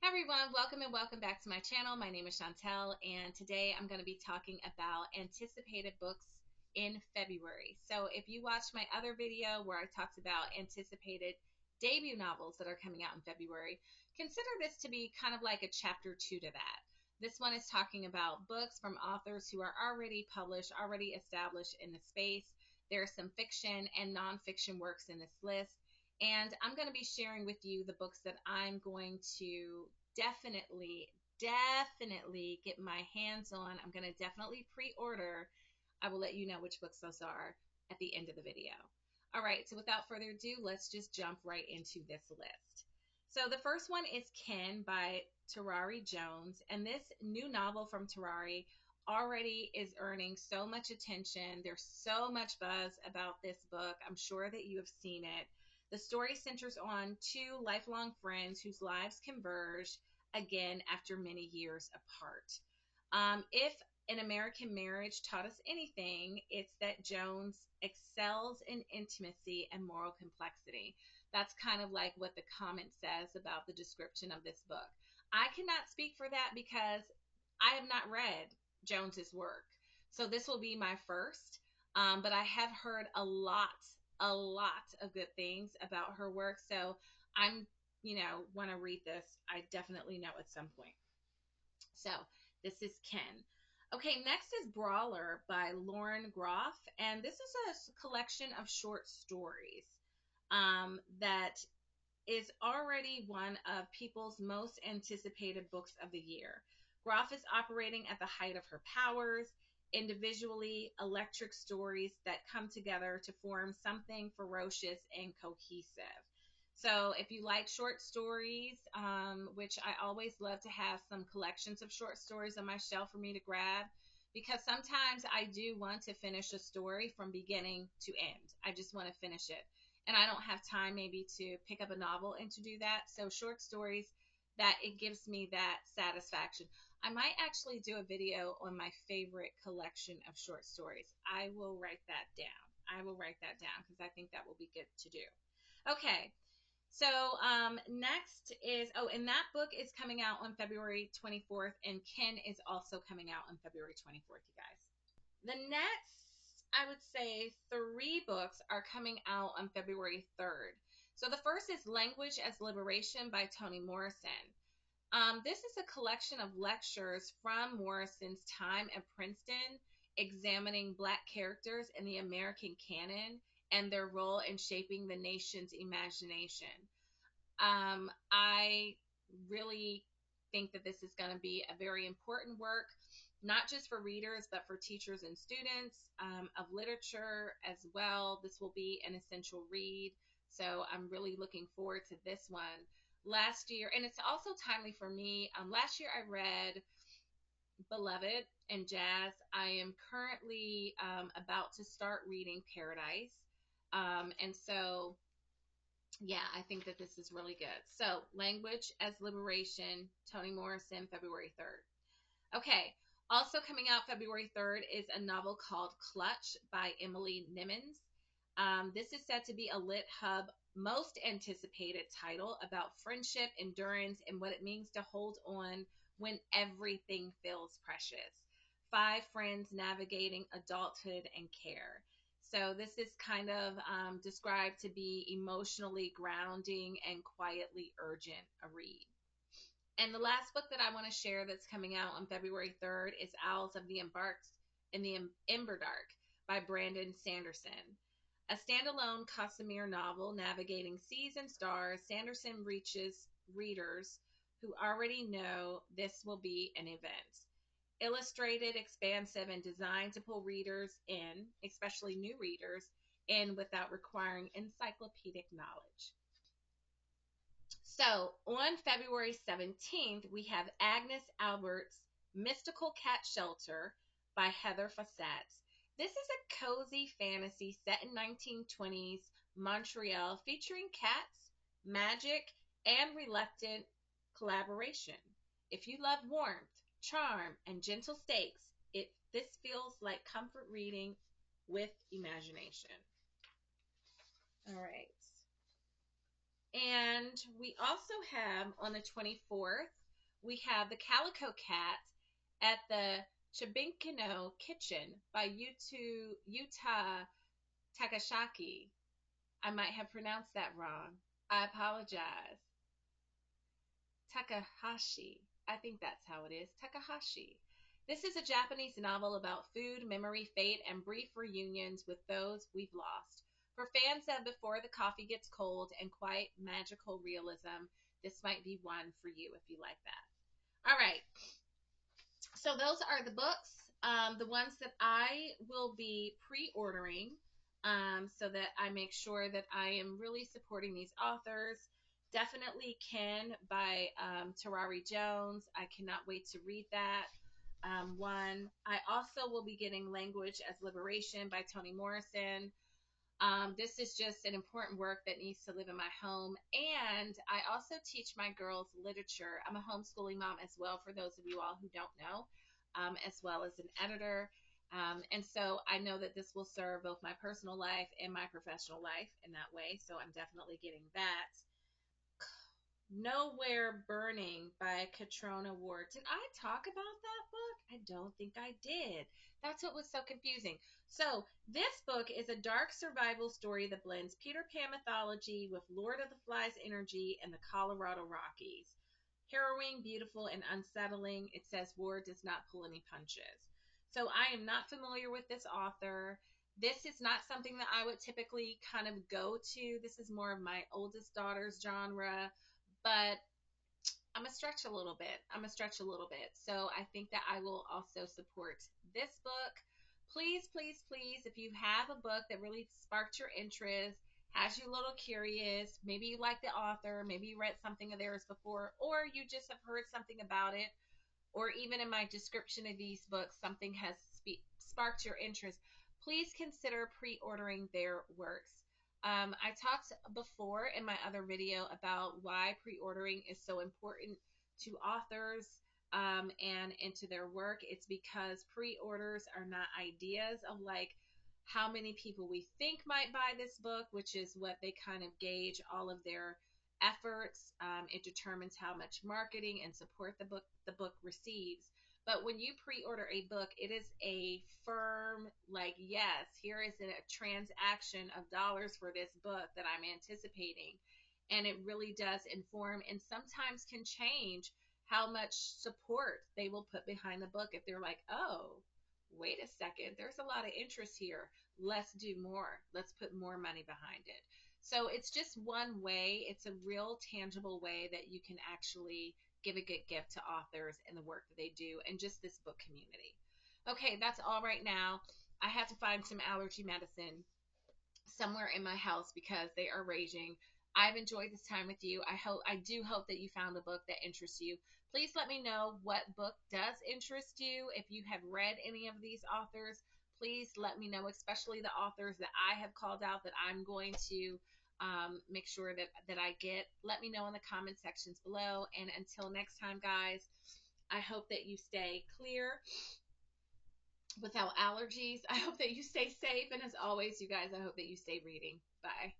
Everyone, welcome and welcome back to my channel. My name is Chantel, and today I'm going to be talking about anticipated books in February. So if you watched my other video where I talked about anticipated debut novels that are coming out in February, consider this to be kind of like a chapter 2 to that. This one is talking about books from authors who are already published, already established in the space. There are some fiction and nonfiction works in this list. And I'm going to be sharing with you the books that I'm going to definitely get my hands on. I'm going to definitely pre-order. I will let you know which books those are at the end of the video. All right, so without further ado, let's just jump right into this list. So the first one is Ken by Taraji Jones, and this new novel from Taraji already is earning so much attention. There's so much buzz about this book. I'm sure that you have seen it. The story centers on two lifelong friends whose lives converge again after many years apart. If An American Marriage taught us anything, it's that Jones excels in intimacy and moral complexity. That's kind of like what the comment says about the description of this book. I cannot speak for that because I have not read Jones's work. So this will be my first. But I have heard a lot of good things about her work. So I'm, want to read this. I definitely know at some point. So this is Ken. Okay, next is Brawler by Lauren Groff. And this is a collection of short stories that is already one of people's most anticipated books of the year. Groff is operating at the height of her powers, individually electric stories that come together to form something ferocious and cohesive. So, if you like short stories, which I always love to have some collections of short stories on my shelf for me to grab, because sometimes I do want to finish a story from beginning to end. I just want to finish it and I don't have time maybe to pick up a novel and to do that. So short stories, that it gives me that satisfaction. I might actually do a video on my favorite collection of short stories. I will write that down. I will write that down because I think that will be good to do. Okay. So next is, and that book is coming out on February 24th, and Ken is also coming out on February 24th, you guys. The next, I would say, three books are coming out on February 3rd. So the first is Language as Liberation by Toni Morrison. This is a collection of lectures from Morrison's time at Princeton, examining Black characters in the American canon and their role in shaping the nation's imagination. I really think that this is going to be a very important work, not just for readers, but for teachers and students of literature as well. This will be an essential read. So I'm really looking forward to this one. Last year, and it's also timely for me, last year I read Beloved and Jazz. I am currently about to start reading Paradise. And so yeah, I think that this is really good. So, Language as Liberation, Toni Morrison, February 3rd. Okay, also coming out February 3rd is a novel called Clutch by Emily Nimmons. This is said to be a Lit Hub most anticipated title about friendship, endurance, and what it means to hold on when everything feels precious. Five friends navigating adulthood and care. So this is kind of described to be emotionally grounding and quietly urgent a read. And the last book that I want to share that's coming out on February 3rd is Owls of the Emberdark by Brandon Sanderson. A standalone Casimir novel navigating seas and stars, Sanderson reaches readers who already know this will be an event. Illustrated, expansive, and designed to pull readers in, especially new readers, in without requiring encyclopedic knowledge. So on February 17th, we have Agnes Albert's Mystical Cat Shelter by Heather Fassett. This is a cozy fantasy set in 1920s Montreal featuring cats, magic, and reluctant collaboration. If you love warmth, charm, and gentle stakes, this feels like comfort reading with imagination. All right. And we also have on the 24th, we have the Calico Cat at the Chibinkino Kitchen by Yuta Takashaki. I might have pronounced that wrong. I apologize. Takahashi. I think that's how it is. Takahashi. This is a Japanese novel about food, memory, fate, and brief reunions with those we've lost. For fans of Before the Coffee Gets Cold and quite magical realism, this might be one for you if you like that. All right. So those are the books, the ones that I will be pre-ordering, so that I make sure that I am really supporting these authors. Definitely Ken by Terari Jones. I cannot wait to read that. One. I also will be getting Language as Liberation by Toni Morrison. This is just an important work that needs to live in my home. And I also teach my girls literature. I'm a homeschooling mom as well, for those of you all who don't know, as well as an editor. And so I know that this will serve both my personal life and my professional life in that way. So I'm definitely getting that. Nowhere Burning by Catriona Ward. Did I talk about that book? I don't think I did. That's what was so confusing. So, this book is a dark survival story that blends Peter Pan mythology with Lord of the Flies energy and the Colorado Rockies. Harrowing, beautiful, and unsettling. It says Ward does not pull any punches. So, I am not familiar with this author. This is not something that I would typically kind of go to. This is more of my oldest daughter's genre, but I'm gonna stretch a little bit. I'm gonna stretch a little bit. So I think that I will also support this book. Please, please, please, if you have a book that really sparked your interest, has you a little curious, maybe you like the author, maybe you read something of theirs before, or you just have heard something about it, or even in my description of these books, something has sparked your interest, please consider pre ordering their works. I talked before in my other video about why pre ordering is so important to authors, and into their work. It's because pre orders are not ideas of like how many people we think might buy this book, which is what they kind of gauge all of their efforts. It determines how much marketing and support the book receives. But when you pre-order a book, it is a firm, like, yes, here is a transaction of dollars for this book that I'm anticipating. And it really does inform and sometimes can change how much support they will put behind the book. If they're like, oh, wait a second, there's a lot of interest here. Let's do more. Let's put more money behind it. So it's just one way, it's a real tangible way that you can actually give a good gift to authors and the work that they do and just this book community. Okay, that's all right now. I have to find some allergy medicine somewhere in my house because they are raging. I've enjoyed this time with you. I do hope that you found a book that interests you. Please let me know what book does interest you. If you have read any of these authors, please let me know, especially the authors that I have called out that I'm going to make sure that I get. Let me know in the comment sections below. And until next time, guys, I hope that you stay clear without allergies. I hope that you stay safe. And as always, you guys, I hope that you stay reading. Bye.